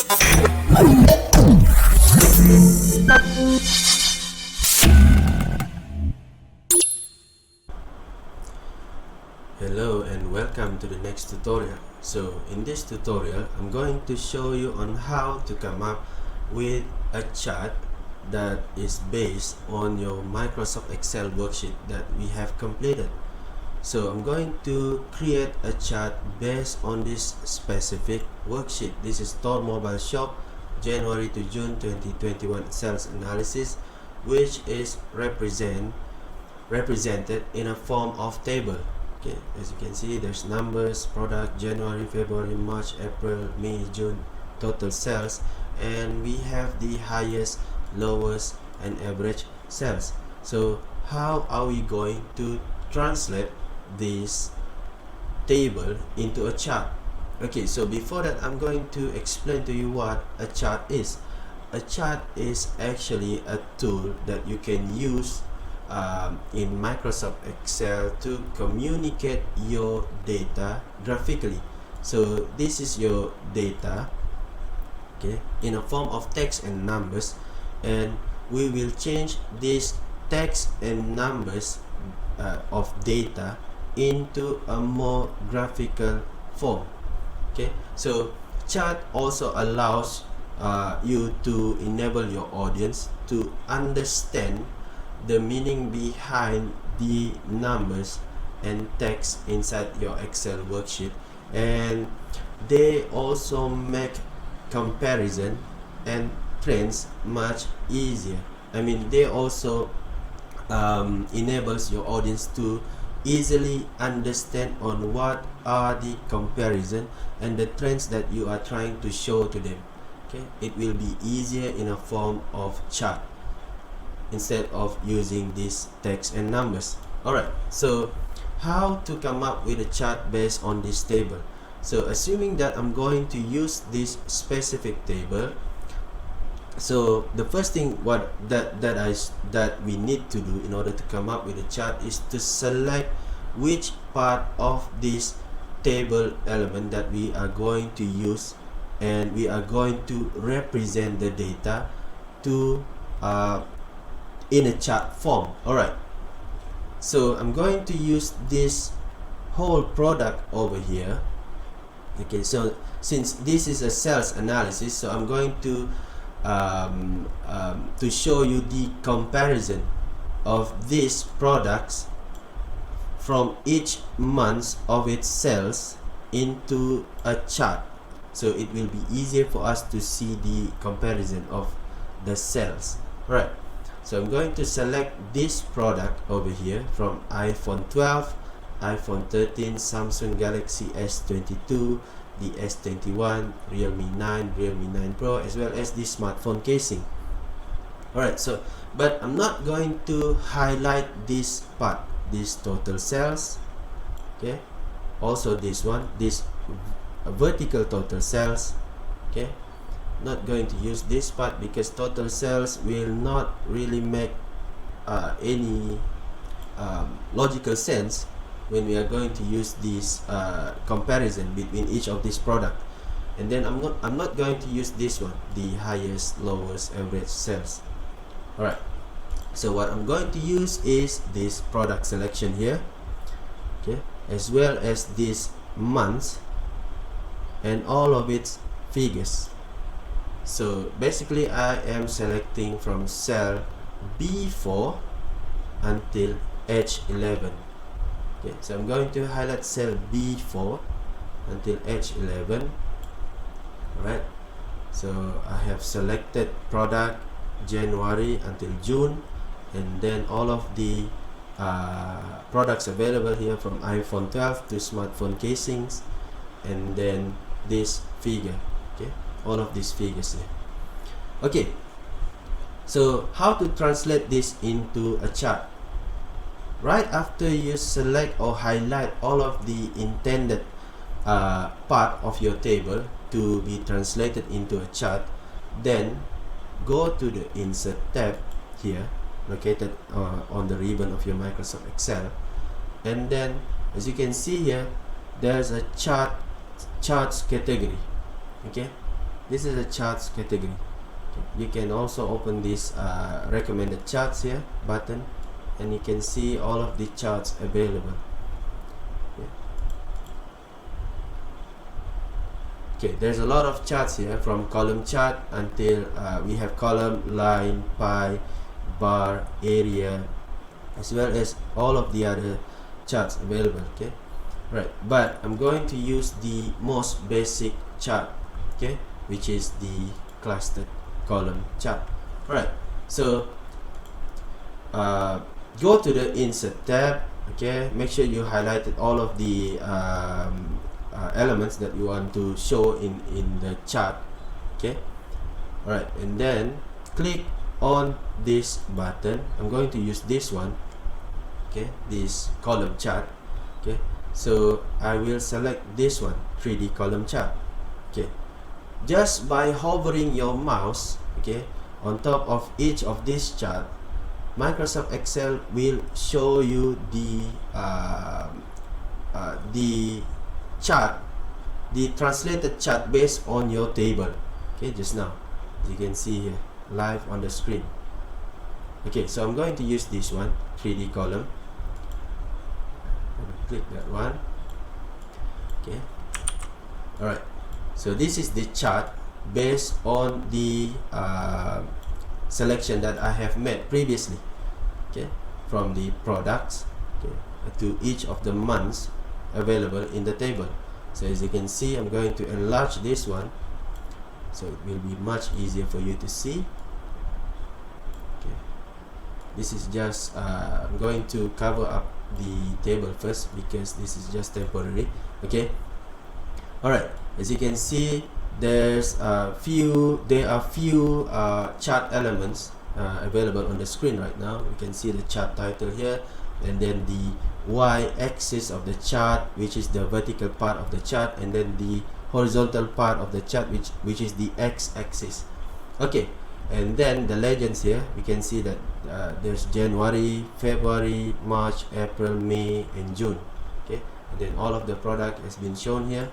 Hello and welcome to the next tutorial. So in this tutorial I'm going to show you on how to come up with a chart that is based on your Microsoft Excel worksheet that we have completed. So I'm going to create a chart based on this specific worksheet. This is Store Mobile Shop January to June 2021 sales analysis, which is represented in a form of table. Okay, as you can see, there's numbers, product, January, February, March, April, May, June, total sales, and we have the highest, lowest, and average sales. So how are we going to translate this table into a chart? Okay, so before that, I'm going to explain to you what a chart is. A chart is actually a tool that you can use in Microsoft Excel to communicate your data graphically. So this is your data, okay, in a form of text and numbers, and we will change this text and numbers of data into a more graphical form. Okay, so chart also allows you to enable your audience to understand the meaning behind the numbers and text inside your Excel worksheet, and they also make comparison and trends much easier. I mean, they also enables your audience to easily understand on what are the comparison and the trends that you are trying to show to them. Okay, it will be easier in a form of chart instead of using this text and numbers. Alright, so how to come up with a chart based on this table? So assuming that I'm going to use this specific table, so the first thing that we need to do in order to come up with a chart is to select which part of this table element that we are going to use, and we are going to represent the data to in a chart form. Alright, so I'm going to use this whole product over here. Okay, so since this is a sales analysis, so I'm going to show you the comparison of these products from each month of its sales into a chart, so it will be easier for us to see the comparison of the sales. Right, so I'm going to select this product over here from iPhone 12, iPhone 13, Samsung Galaxy S22, the S21, Realme 9, Realme 9 Pro, as well as the smartphone casing. Alright, so but I'm not going to highlight this part, this total sales, okay, also this one, this vertical total sales, okay. Not going to use this part because total sales will not really make any logical sense when we are going to use this comparison between each of these product. And then I'm not going to use this one, the highest, lowest, average sales. Alright, so what I'm going to use is this product selection here, okay, as well as this months and all of its figures. So basically I am selecting from cell B4 until H11. Okay, so I'm going to highlight cell B4 until H11. Alright, so I have selected product January until June, and then all of the products available here from iPhone 12 to smartphone casings, and then this figure, okay, all of these figures here. Okay, so how to translate this into a chart? Right after you select or highlight all of the intended part of your table to be translated into a chart, then go to the Insert tab here, located on the ribbon of your Microsoft Excel, and then as you can see here, there's a charts category. Okay, this is a charts category. You can also open this recommended charts here button, and you can see all of the charts available. Okay, there's a lot of charts here, from column chart until we have column, line, pie, bar, area, as well as all of the other charts available. Okay, right, but I'm going to use the most basic chart, okay, which is the clustered column chart. Alright, so go to the insert tab. Okay, make sure you highlighted all of the elements that you want to show in the chart. Okay, alright, and then click on this button. I'm going to use this one, okay, this column chart. Okay, so I will select this one, 3D column chart. Okay, just by hovering your mouse, okay, on top of each of this chart, Microsoft Excel will show you the chart, the translated chart based on your table. Okay, just now, as you can see here live on the screen. Okay, so I'm going to use this one, 3D column. Click that one. Okay, alright, so this is the chart based on the selection that I have made previously, okay, from the products, okay, to each of the months available in the table. So as you can see, I'm going to enlarge this one so it will be much easier for you to see. Okay, this is just I'm going to cover up the table first because this is just temporary. Okay, alright, as you can see, there are few chart elements available on the screen right now. You can see the chart title here, and then the y-axis of the chart, which is the vertical part of the chart, and then the horizontal part of the chart, which is the x-axis. Okay, and then the legends here, we can see that there's January, February, March, April, May, and June. Okay, and then all of the product has been shown here,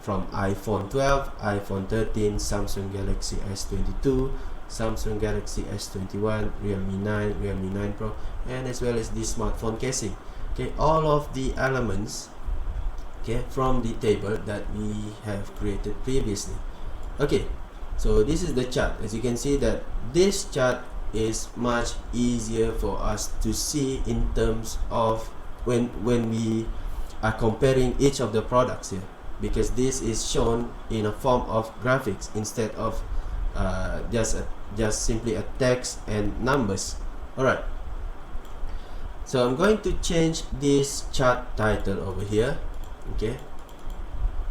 from iPhone 12, iPhone 13, Samsung Galaxy S22, Samsung Galaxy S21, Realme 9, Realme 9 Pro, and as well as the smartphone casing. Okay, all of the elements, okay, from the table that we have created previously. Okay, so this is the chart. As you can see that this chart is much easier for us to see in terms of when we are comparing each of the products here, because this is shown in a form of graphics instead of just simply a text and numbers. Alright, so I'm going to change this chart title over here. Okay,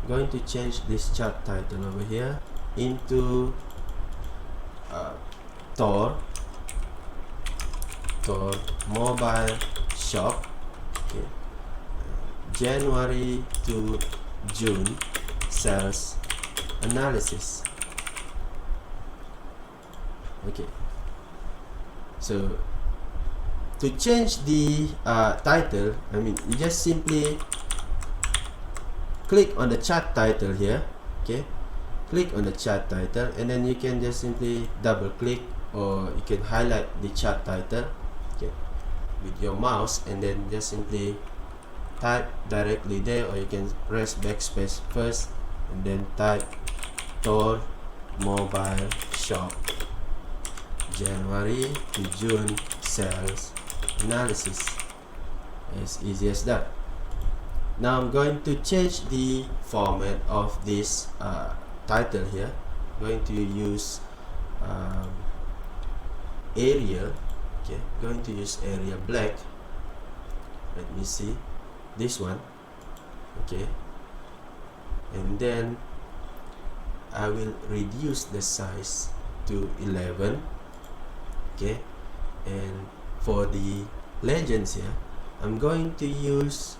I'm going to change this chart title over here into Tor mobile shop. Okay, January to June sales analysis. Okay, so to change the title, I mean, you just simply click on the chart title here. Okay, click on the chart title, and then you can just simply double click, or you can highlight the chart title, okay, with your mouse, and then just simply type directly there, or you can press backspace first and then type Tor mobile shop January to June sales analysis. As easy as that. Now I'm going to change the format of this title here. I'm going to use Arial. Okay, I'm going to use Arial black. Let me see this one. Okay, and then I will reduce the size to 11. Okay, and for the legends here, I'm going to use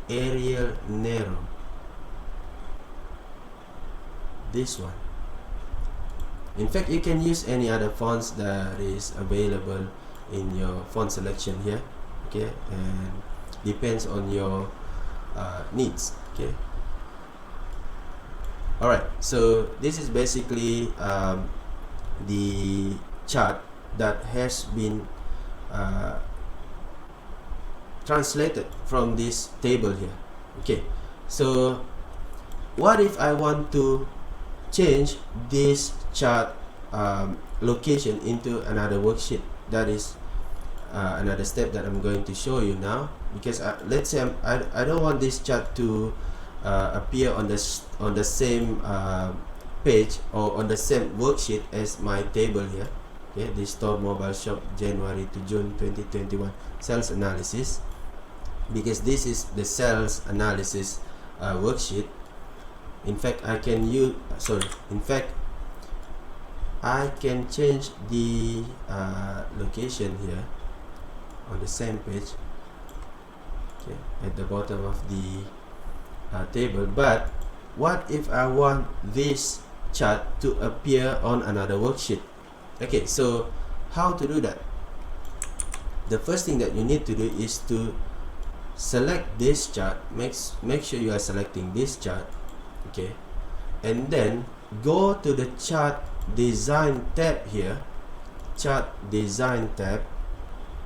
Arial narrow, this one. In fact, you can use any other fonts that is available in your font selection here. Okay, and depends on your needs. Okay, Alright, so this is basically the chart that has been translated from this table here. Okay, so what if I want to change this chart location into another worksheet? That is another step that I'm going to show you now, because let's say I don't want this chart to appear on the same page or on the same worksheet as my table here. Okay, the store mobile shop January to June 2021 sales analysis, because this is the sales analysis worksheet. In fact, I can change the location here on the same page, okay, at the bottom of the table. But what if I want this chart to appear on another worksheet? Okay, so how to do that? The first thing that you need to do is to select this chart. Make sure you are selecting this chart, okay, and then go to the chart design tab here, chart design tab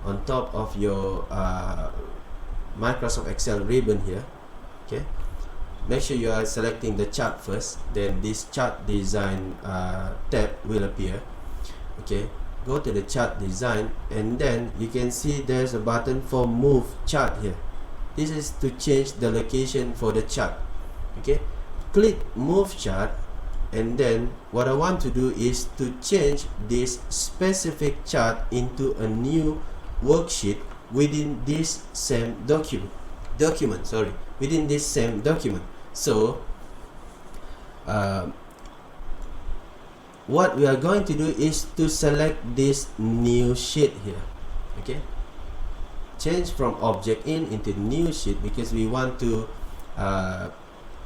on top of your Microsoft Excel ribbon here. Okay, make sure you are selecting the chart first, then this chart design tab will appear. Okay, go to the chart design, and then you can see there's a button for move chart here. This is to change the location for the chart. Okay, click move chart, and then what I want to do is to change this specific chart into a new worksheet within this same within this same document. So what we are going to do is to select this new sheet here. Okay, change from object in into new sheet, because we want to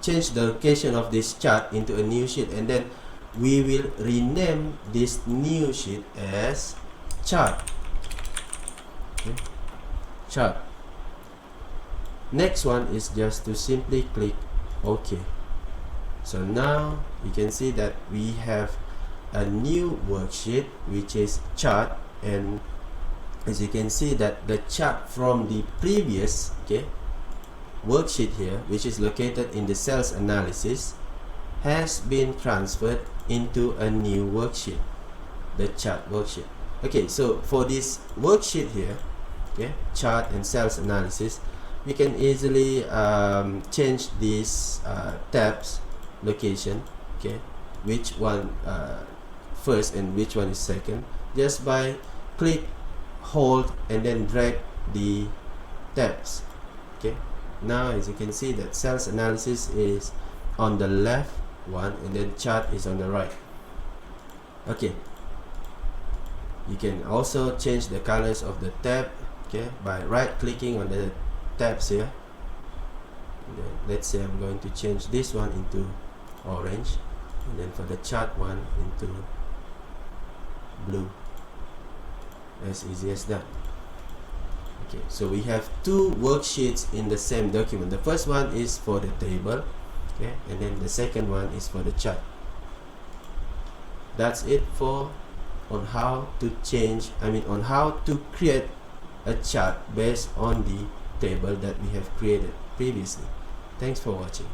change the location of this chart into a new sheet, and then we will rename this new sheet as chart. Okay, chart. Next one is just to simply click OK. So now you can see that we have a new worksheet which is chart, and as you can see that the chart from the previous worksheet here, which is located in the sales analysis, has been transferred into a new worksheet, the chart worksheet. Okay, so for this worksheet here, chart and sales analysis, we can easily change these tabs location, which one first and which one is second, just by click, hold, and then drag the tabs. Okay, now as you can see that sales analysis is on the left one, and then chart is on the right. Okay, you can also change the colors of the tab by right clicking on the tabs here. Let's say I'm going to change this one into orange, and then for the chart one into blue. As easy as that. Okay, so we have two worksheets in the same document. The first one is for the table, and then the second one is for the chart. That's it on how to on how to create a chart based on the table that we have created previously. Thanks for watching.